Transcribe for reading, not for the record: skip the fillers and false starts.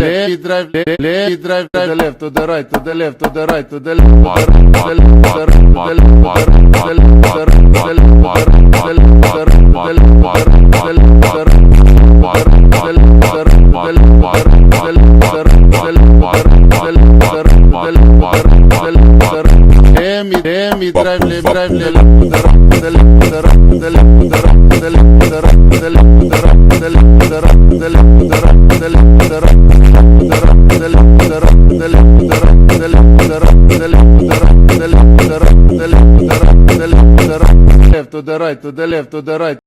let me drive, let me drive to the left, to the right, to the left, to the right, to the left, to the right, to the let me drive, let me drive, to the right, to the left, to the right.